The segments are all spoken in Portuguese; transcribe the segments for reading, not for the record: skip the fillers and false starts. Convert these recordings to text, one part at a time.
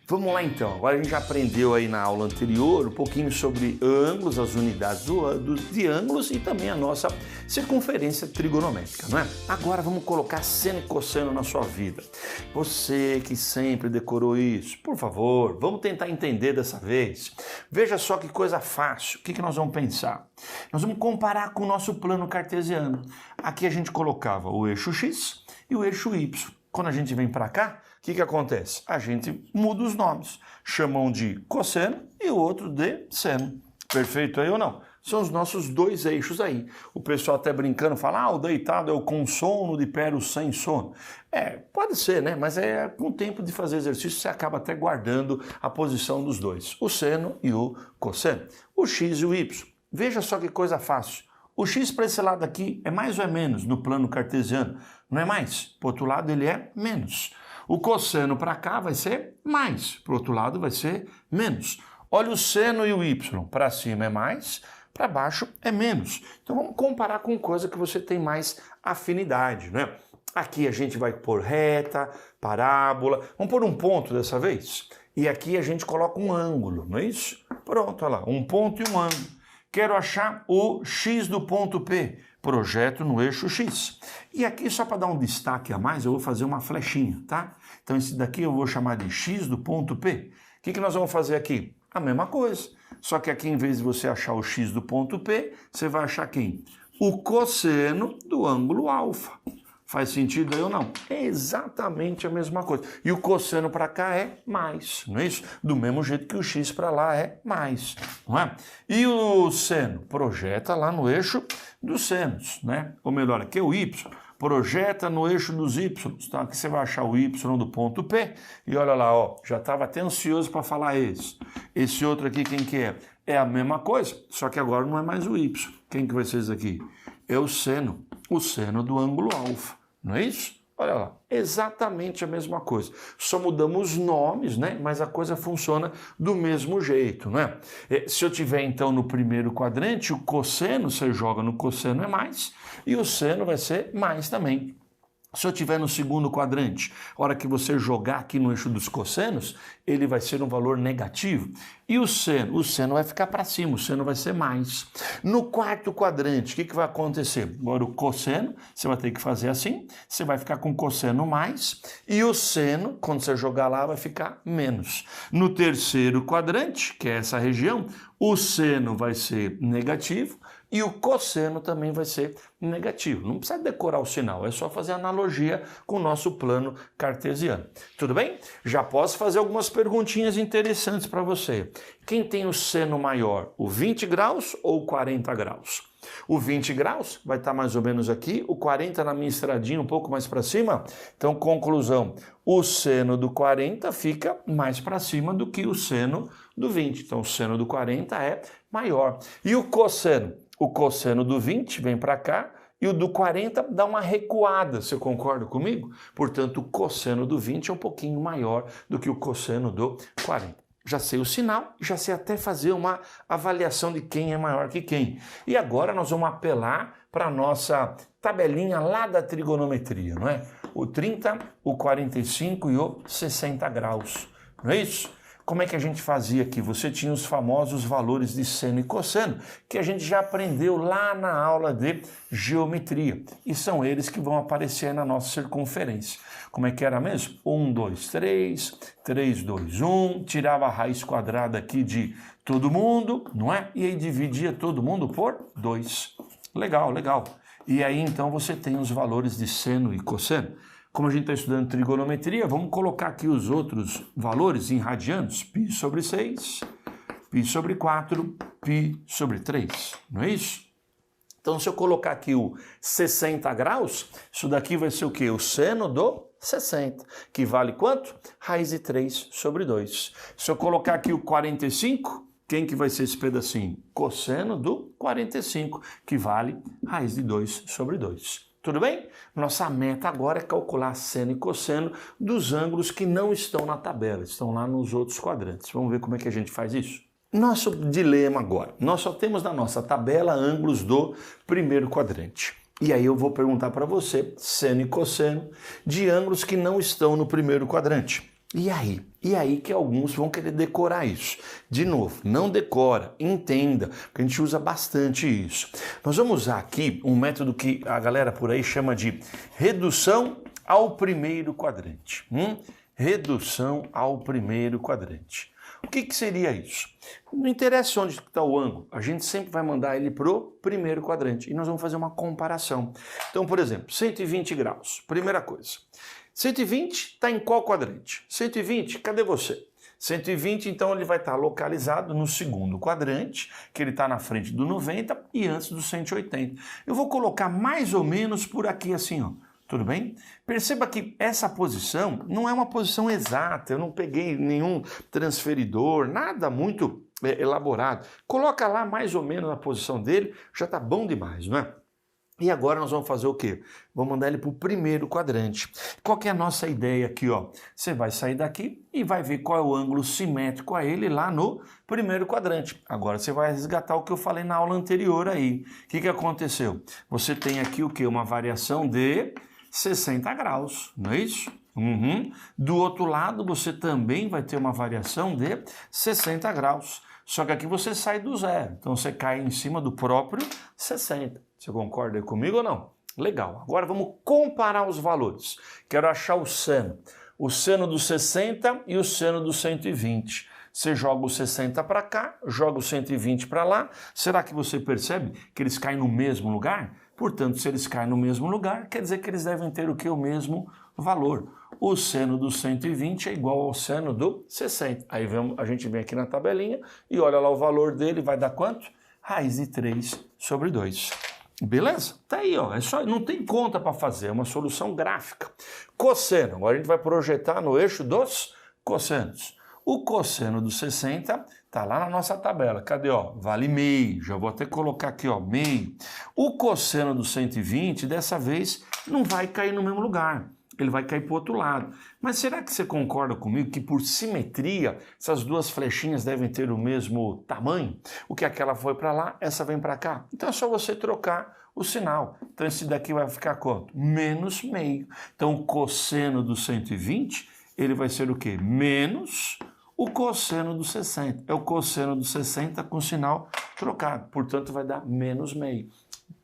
Vamos lá então, agora a gente já aprendeu aí na aula anterior um pouquinho sobre ângulos, as unidades de ângulos e também a nossa circunferência trigonométrica, não é? Agora vamos colocar seno e cosseno na sua vida. Você que sempre decorou isso, por favor, vamos tentar entender dessa vez. Veja só que coisa fácil, o que nós vamos pensar? Nós vamos comparar com o nosso plano cartesiano. Aqui a gente colocava o eixo X e o eixo Y. Quando a gente vem para cá, o que acontece? A gente muda os nomes. Chamam de cosseno e o outro de seno. Perfeito aí ou não? São os nossos dois eixos aí. O pessoal até brincando fala, o deitado é o com sono, de pé o sem sono. Pode ser, né? Mas com o tempo de fazer exercício você acaba até guardando a posição dos dois. O seno e o cosseno. O X e o Y. Veja só que coisa fácil. O X para esse lado aqui é mais ou é menos no plano cartesiano? Não é mais? Para o outro lado ele é menos. O cosseno para cá vai ser mais, para o outro lado vai ser menos. Olha o seno e o y, para cima é mais, para baixo é menos. Então vamos comparar com coisa que você tem mais afinidade, né? Aqui a gente vai pôr reta, parábola, vamos pôr um ponto dessa vez. E aqui a gente coloca um ângulo, não é isso? Pronto, olha lá, um ponto e um ângulo. Quero achar o x do ponto P. Projeto no eixo X. E aqui, só para dar um destaque a mais, eu vou fazer uma flechinha, tá? Então esse daqui eu vou chamar de X do ponto P. O que nós vamos fazer aqui? A mesma coisa. Só que aqui, em vez de você achar o X do ponto P, você vai achar quem? O cosseno do ângulo alfa. Faz sentido aí ou não? É exatamente a mesma coisa. E o cosseno para cá é mais, não é isso? Do mesmo jeito que o x para lá é mais, não é? E o seno? Projeta lá no eixo dos senos, né? Ou melhor, aqui é o y. Projeta no eixo dos y. Então aqui você vai achar o y do ponto P. E olha lá, ó, já estava até ansioso para falar esse. Esse outro aqui, quem que é? É a mesma coisa, só que agora não é mais o y. Quem que vai ser esse aqui? É o seno do ângulo alfa. Não é isso? Olha lá, exatamente a mesma coisa. Só mudamos os nomes, né? Mas a coisa funciona do mesmo jeito, né? Se eu tiver, então, no primeiro quadrante, o cosseno, você joga no cosseno é mais, e o seno vai ser mais também. Se eu tiver no segundo quadrante, a hora que você jogar aqui no eixo dos cossenos, ele vai ser um valor negativo. E o seno vai ficar para cima, o seno vai ser mais. No quarto quadrante, o que vai acontecer? Agora o cosseno, você vai ter que fazer assim, você vai ficar com cosseno mais, e o seno, quando você jogar lá, vai ficar menos. No terceiro quadrante, que é essa região, o seno vai ser negativo, e o cosseno também vai ser negativo. Não precisa decorar o sinal, é só fazer analogia com o nosso plano cartesiano. Tudo bem? Já posso fazer algumas perguntinhas interessantes para você. Quem tem o seno maior, o 20 graus ou o 40 graus? O 20 graus vai estar mais ou menos aqui, o 40 na minha estradinha um pouco mais para cima. Então, conclusão, o seno do 40 fica mais para cima do que o seno do 20. Então, o seno do 40 é maior. E o cosseno? O cosseno do 20 vem para cá e o do 40 dá uma recuada, você concorda comigo? Portanto, o cosseno do 20 é um pouquinho maior do que o cosseno do 40. Já sei o sinal, já sei até fazer uma avaliação de quem é maior que quem. E agora nós vamos apelar para a nossa tabelinha lá da trigonometria, não é? O 30, o 45 e o 60 graus, não é isso? Como é que a gente fazia aqui? Você tinha os famosos valores de seno e cosseno, que a gente já aprendeu lá na aula de geometria. E são eles que vão aparecer na nossa circunferência. Como é que era mesmo? 1, 2, 3, 3, 2, 1, tirava a raiz quadrada aqui de todo mundo, não é? E aí dividia todo mundo por 2. Legal, legal. E aí então você tem os valores de seno e cosseno. Como a gente está estudando trigonometria, vamos colocar aqui os outros valores em radianos. Π sobre 6, π sobre 4, π sobre 3. Não é isso? Então, se eu colocar aqui o 60 graus, isso daqui vai ser o quê? O seno do 60, que vale quanto? Raiz de 3 sobre 2. Se eu colocar aqui o 45, quem que vai ser esse pedacinho? Cosseno do 45, que vale raiz de 2 sobre 2. Tudo bem? Nossa meta agora é calcular seno e cosseno dos ângulos que não estão na tabela, estão lá nos outros quadrantes. Vamos ver como é que a gente faz isso? Nosso dilema agora, nós só temos na nossa tabela ângulos do primeiro quadrante. E aí eu vou perguntar para você, seno e cosseno, de ângulos que não estão no primeiro quadrante. E aí? E aí que alguns vão querer decorar isso. De novo, não decora, entenda, porque a gente usa bastante isso. Nós vamos usar aqui um método que a galera por aí chama de redução ao primeiro quadrante. Redução ao primeiro quadrante. O que seria isso? Não interessa onde está o ângulo, a gente sempre vai mandar ele para o primeiro quadrante e nós vamos fazer uma comparação. Então, por exemplo, 120 graus, primeira coisa. 120 está em qual quadrante? 120, cadê você? 120, então, ele vai estar localizado no segundo quadrante, que ele está na frente do 90 e antes do 180. Eu vou colocar mais ou menos por aqui assim, ó. Tudo bem? Perceba que essa posição não é uma posição exata, eu não peguei nenhum transferidor, nada muito elaborado. Coloca lá mais ou menos a posição dele, já está bom demais, não é? E agora nós vamos fazer o quê? Vamos mandar ele para o primeiro quadrante. Qual que é a nossa ideia aqui, ó? Você vai sair daqui e vai ver qual é o ângulo simétrico a ele lá no primeiro quadrante. Agora você vai resgatar o que eu falei na aula anterior aí. O que aconteceu? Você tem aqui o quê? Uma variação de 60 graus, não é isso? Do outro lado, você também vai ter uma variação de 60 graus. Só que aqui você sai do zero, então você cai em cima do próprio 60. Você concorda aí comigo ou não? Legal. Agora vamos comparar os valores. Quero achar o seno do 60 e o seno do 120. Você joga o 60 para cá, joga o 120 para lá. Será que você percebe que eles caem no mesmo lugar? Portanto, se eles caem no mesmo lugar, quer dizer que eles devem ter o que? O mesmo valor. O seno do 120 é igual ao seno do 60. Aí a gente vem aqui na tabelinha e olha lá o valor dele, vai dar quanto? Raiz de 3 sobre 2. Beleza? Tá aí, ó. É só, não tem conta para fazer, é uma solução gráfica. Cosseno, agora a gente vai projetar no eixo dos cossenos. O cosseno do 60 está lá na nossa tabela. Cadê, ó? Vale meio. Já vou até colocar aqui, ó, meio. O cosseno do 120, dessa vez, não vai cair no mesmo lugar. Ele vai cair para o outro lado. Mas será que você concorda comigo que, por simetria, essas duas flechinhas devem ter o mesmo tamanho? O que aquela foi para lá, essa vem para cá. Então é só você trocar o sinal. Então esse daqui vai ficar quanto? Menos meio. Então o cosseno do 120, ele vai ser o quê? Menos o cosseno do 60. É o cosseno do 60 com sinal trocado. Portanto, vai dar menos meio.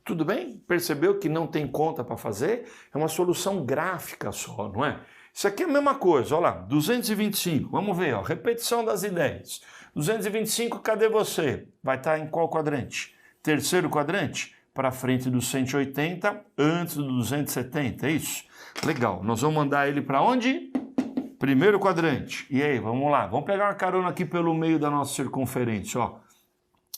Tudo bem? Percebeu que não tem conta para fazer? É uma solução gráfica só, não é? Isso aqui é a mesma coisa, olha lá, 225, vamos ver, ó, repetição das ideias. 225, cadê você? Vai estar em qual quadrante? Terceiro quadrante? Para frente do 180, antes do 270, é isso? Legal, nós vamos mandar ele para onde? Primeiro quadrante. E aí, vamos lá, vamos pegar uma carona aqui pelo meio da nossa circunferência, ó.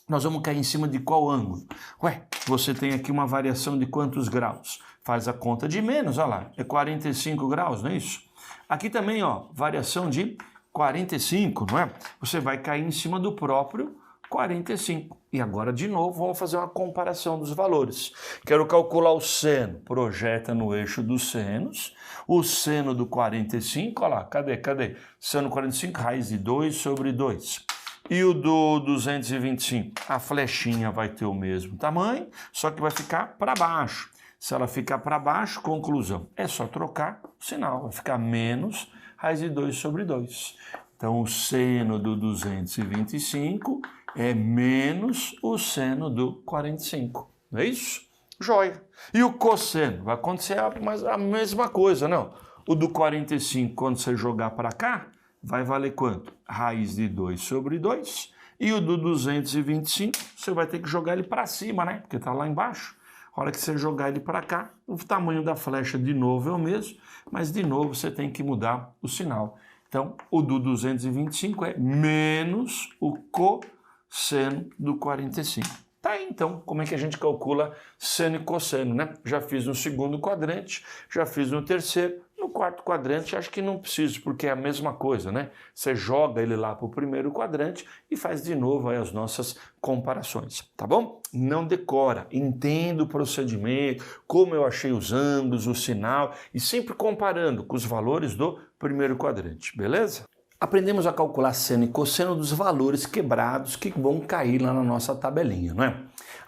Nós vamos cair em cima de qual ângulo? Ué, você tem aqui uma variação de quantos graus? Faz a conta de menos, olha lá, é 45 graus, não é isso? Aqui também, ó, variação de 45, não é? Você vai cair em cima do próprio 45. E agora, de novo, vamos fazer uma comparação dos valores. Quero calcular o seno, projeta no eixo dos senos. O seno do 45, olha lá, cadê? Seno 45, raiz de 2 sobre 2. E o do 225, a flechinha vai ter o mesmo tamanho, só que vai ficar para baixo. Se ela ficar para baixo, conclusão, é só trocar o sinal, vai ficar menos raiz de 2 sobre 2. Então, o seno do 225 é menos o seno do 45, não é isso? Joia. E o cosseno? Vai acontecer a mesma coisa, não? O do 45, quando você jogar para cá, vai valer quanto? Raiz de 2 sobre 2. E o do 225, você vai ter que jogar ele para cima, né? Porque está lá embaixo. A hora que você jogar ele para cá, o tamanho da flecha de novo é o mesmo, mas de novo você tem que mudar o sinal. Então, o do 225 é menos o cosseno do 45. Tá aí, então, como é que a gente calcula seno e cosseno, né? Já fiz no segundo quadrante, já fiz no terceiro. No quarto quadrante, acho que não preciso, porque é a mesma coisa, né? Você joga ele lá para o primeiro quadrante e faz de novo aí as nossas comparações, tá bom? Não decora, entenda o procedimento, como eu achei os ângulos, o sinal, e sempre comparando com os valores do primeiro quadrante, beleza? Aprendemos a calcular seno e cosseno dos valores quebrados que vão cair lá na nossa tabelinha, não é?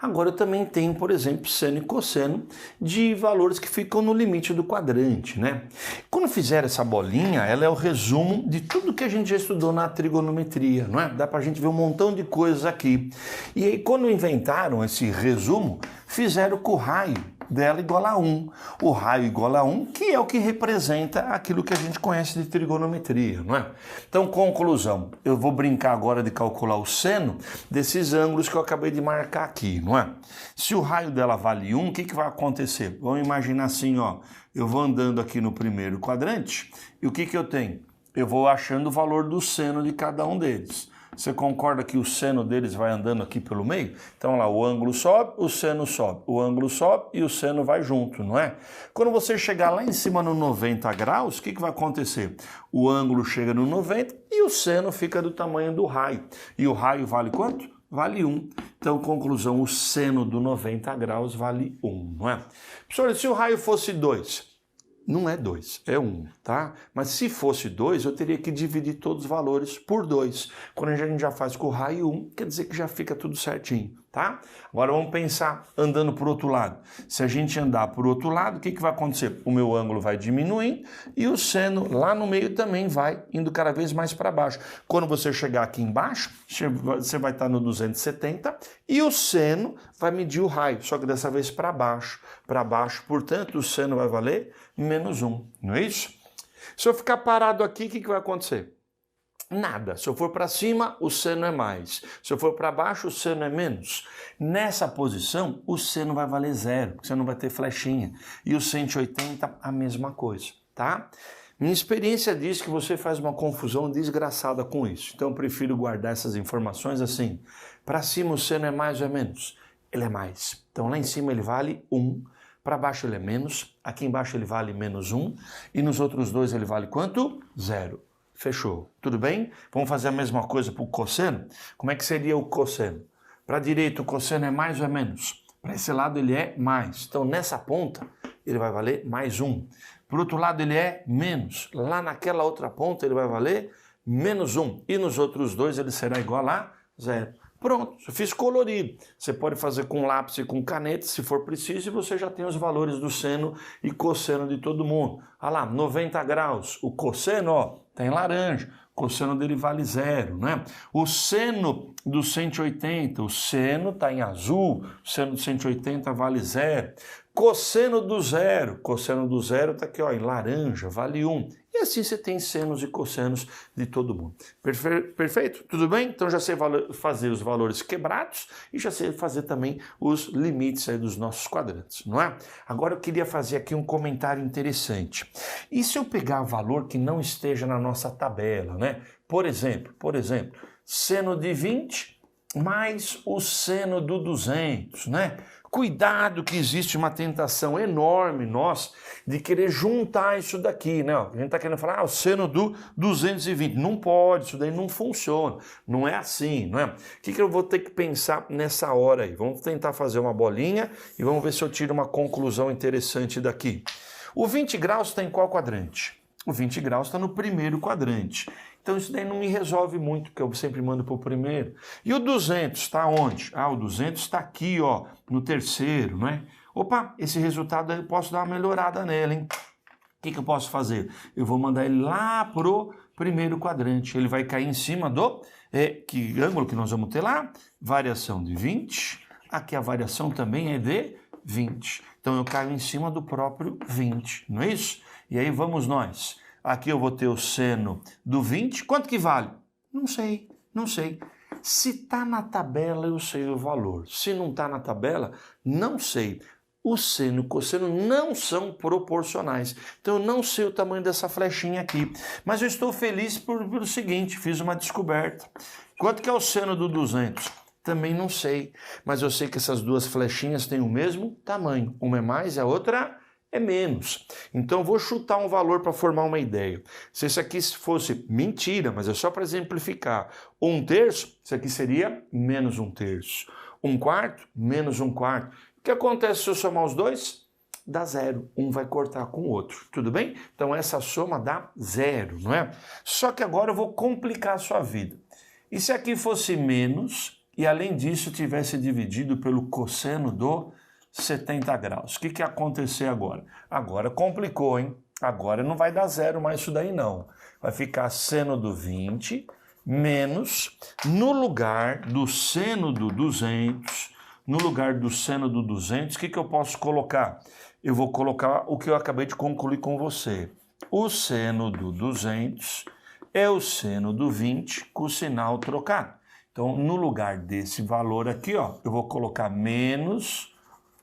Agora eu também tenho, por exemplo, seno e cosseno de valores que ficam no limite do quadrante, né? Quando fizer essa bolinha, ela é o resumo de tudo que a gente já estudou na trigonometria, não é? Dá pra gente ver um montão de coisas aqui. E aí, quando inventaram esse resumo, fizeram com o raio dela igual a 1. O raio igual a 1, que é o que representa aquilo que a gente conhece de trigonometria, não é? Então, conclusão, eu vou brincar agora de calcular o seno desses ângulos que eu acabei de marcar aqui, não é? Se o raio dela vale 1, o que vai acontecer? Vamos imaginar assim, ó, eu vou andando aqui no primeiro quadrante e o que eu tenho? Eu vou achando o valor do seno de cada um deles. Você concorda que o seno deles vai andando aqui pelo meio? Então lá, o ângulo sobe, o seno sobe, o ângulo sobe e o seno vai junto, não é? Quando você chegar lá em cima no 90 graus, o que vai acontecer? O ângulo chega no 90 e o seno fica do tamanho do raio. E o raio vale quanto? Vale 1. Então, conclusão, o seno do 90 graus vale 1, não é? Professor, se o raio fosse 2? Não é 2, é 1, tá? Mas se fosse 2, eu teria que dividir todos os valores por 2. Quando a gente já faz com o raio 1, quer dizer que já fica tudo certinho, tá? Agora vamos pensar andando por outro lado. Se a gente andar por outro lado, o que vai acontecer? O meu ângulo vai diminuindo e o seno lá no meio também vai indo cada vez mais para baixo. Quando você chegar aqui embaixo, você vai estar no 270 e o seno vai medir o raio, só que dessa vez para baixo. Para baixo, portanto, o seno vai valer menos 1, não é isso? Se eu ficar parado aqui, o que vai acontecer? Nada. Se eu for para cima, o seno é mais. Se eu for para baixo, o seno é menos. Nessa posição, o seno vai valer 0, porque você não vai ter flechinha. E o 180, a mesma coisa, tá? Minha experiência diz que você faz uma confusão desgraçada com isso. Então eu prefiro guardar essas informações assim. Para cima o seno é mais ou é menos? Ele é mais. Então lá em cima ele vale 1. Para baixo ele é menos, aqui embaixo ele vale menos 1, e nos outros dois ele vale quanto? 0. Fechou. Tudo bem? Vamos fazer a mesma coisa para o cosseno? Como é que seria o cosseno? Para a direita o cosseno é mais ou é menos? Para esse lado ele é mais. Então nessa ponta ele vai valer mais 1. Para o outro lado ele é menos. Lá naquela outra ponta ele vai valer menos 1. E nos outros dois ele será igual a 0. Pronto, eu fiz colorido. Você pode fazer com lápis e com caneta, se for preciso, e você já tem os valores do seno e cosseno de todo mundo. Olha lá, 90 graus, o cosseno, ó, tá em laranja, o cosseno dele vale 0, né? O seno do 180, o seno tá em azul, o seno do 180 vale 0. Cosseno do 0 tá aqui, ó, em laranja, vale 1. E assim você tem senos e cossenos de todo mundo. Perfeito? Tudo bem? Então já sei fazer os valores quebrados e já sei fazer também os limites aí dos nossos quadrantes, não é? Agora eu queria fazer aqui um comentário interessante. E se eu pegar o valor que não esteja na nossa tabela, né? Por exemplo, seno de 20 mais o seno do 200, né? Cuidado que existe uma tentação enorme nossa de querer juntar isso daqui, né? A gente está querendo falar, o seno do 220. Não pode, isso daí não funciona. Não é assim, não é? O que eu vou ter que pensar nessa hora aí? Vamos tentar fazer uma bolinha e vamos ver se eu tiro uma conclusão interessante daqui. O 20 graus está em qual quadrante? O 20 graus está no primeiro quadrante. Então isso daí não me resolve muito, porque eu sempre mando para o primeiro. E o 200 está onde? Ah, o 200 está aqui, ó, no terceiro, não é? Opa, esse resultado aí eu posso dar uma melhorada nele, hein? O que eu posso fazer? Eu vou mandar ele lá pro primeiro quadrante. Ele vai cair em cima do... que ângulo que nós vamos ter lá? Variação de 20. Aqui a variação também é de 20. Então eu caio em cima do próprio 20, não é isso? E aí vamos nós. Aqui eu vou ter o seno do 20. Quanto que vale? Não sei. Se está na tabela, eu sei o valor. Se não está na tabela, não sei. O seno e o cosseno não são proporcionais. Então eu não sei o tamanho dessa flechinha aqui. Mas eu estou feliz pelo seguinte, fiz uma descoberta. Quanto que é o seno do 200? Também não sei. Mas eu sei que essas duas flechinhas têm o mesmo tamanho. Uma é mais e a outra é menos. Então vou chutar um valor para formar uma ideia. Se isso aqui fosse mentira, mas é só para exemplificar, 1/3, isso aqui seria menos 1/3. 1/4, menos 1/4. O que acontece se eu somar os dois? dá zero. Um vai cortar com o outro, tudo bem? Então essa soma dá zero, não é? Só que agora eu vou complicar a sua vida. E se aqui fosse menos e além disso tivesse dividido pelo cosseno do 70 graus? O que ia acontecer agora? Agora complicou, hein? Agora não vai dar zero mais isso daí não. Vai ficar seno do 20 menos, no lugar do seno do 200, o que eu posso colocar? Eu vou colocar o que eu acabei de concluir com você. O seno do 200 é o seno do 20 com o sinal trocado. Então, no lugar desse valor aqui, ó, eu vou colocar menos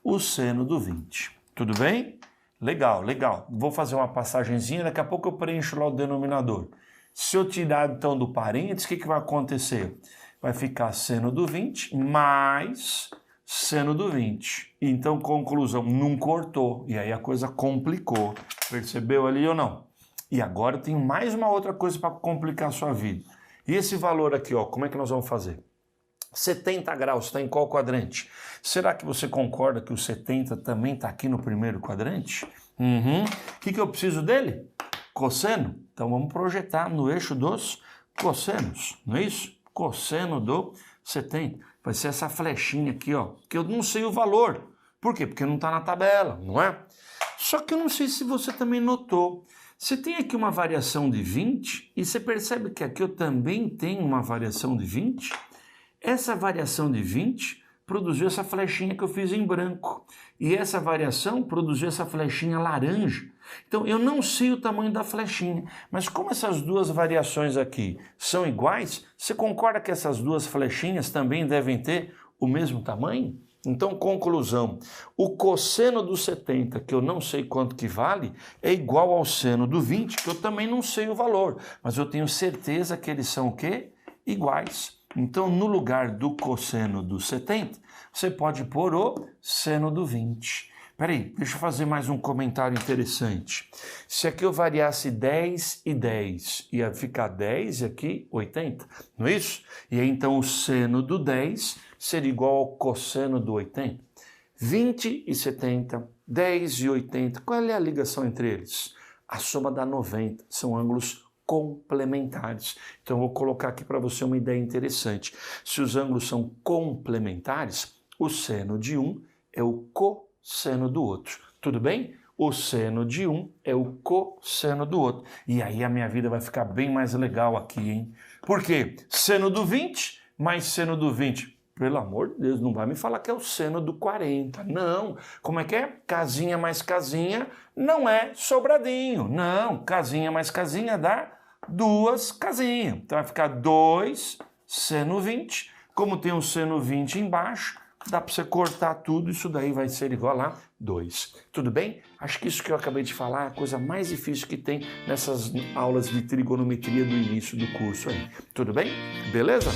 o seno do 20. Tudo bem? Legal, legal. Vou fazer uma passagenzinha, daqui a pouco eu preencho lá o denominador. Se eu tirar, então, do parênteses, o que vai acontecer? Vai ficar seno do 20 mais seno do 20. Então, conclusão, não cortou. E aí a coisa complicou. Percebeu ali ou não? E agora tem mais uma outra coisa para complicar a sua vida. E esse valor aqui, ó, como é que nós vamos fazer? 70 graus está em qual quadrante? Será que você concorda que o 70 também está aqui no primeiro quadrante? O que eu preciso dele? Cosseno. Então vamos projetar no eixo dos cossenos, não é isso? Cosseno do 70. Vai ser essa flechinha aqui, ó, que eu não sei o valor. Por quê? Porque não está na tabela, não é? Só que eu não sei se você também notou. Você tem aqui uma variação de 20 e você percebe que aqui eu também tenho uma variação de 20? Essa variação de 20 produziu essa flechinha que eu fiz em branco. E essa variação produziu essa flechinha laranja. Então, eu não sei o tamanho da flechinha, mas como essas duas variações aqui são iguais, você concorda que essas duas flechinhas também devem ter o mesmo tamanho? Então, conclusão, o cosseno do 70, que eu não sei quanto que vale, é igual ao seno do 20, que eu também não sei o valor, mas eu tenho certeza que eles são o quê? Iguais. Então, no lugar do cosseno do 70, você pode pôr o seno do 20. Peraí, deixa eu fazer mais um comentário interessante. Se aqui eu variasse 10 e 10, ia ficar 10 e aqui 80, não é isso? E aí, então, o seno do 10 seria igual ao cosseno do 80. 20 e 70, 10 e 80, qual é a ligação entre eles? A soma dá 90, são ângulos complementares. Então, eu vou colocar aqui para você uma ideia interessante. Se os ângulos são complementares, o seno de um é o cosseno do outro. Tudo bem? O seno de um é o cosseno do outro. E aí a minha vida vai ficar bem mais legal aqui, hein? Por quê? Seno do 20 mais seno do 20. Pelo amor de Deus, não vai me falar que é o seno do 40. Não. Como é que é? Casinha mais casinha não é sobradinho. Não. Casinha mais casinha dá 2 casinhas. Então vai ficar 2 seno 20. Como tem um seno 20 embaixo, dá para você cortar tudo. Isso daí vai ser igual a 2. Tudo bem? Acho que isso que eu acabei de falar é a coisa mais difícil que tem nessas aulas de trigonometria do início do curso aí. Tudo bem? Beleza?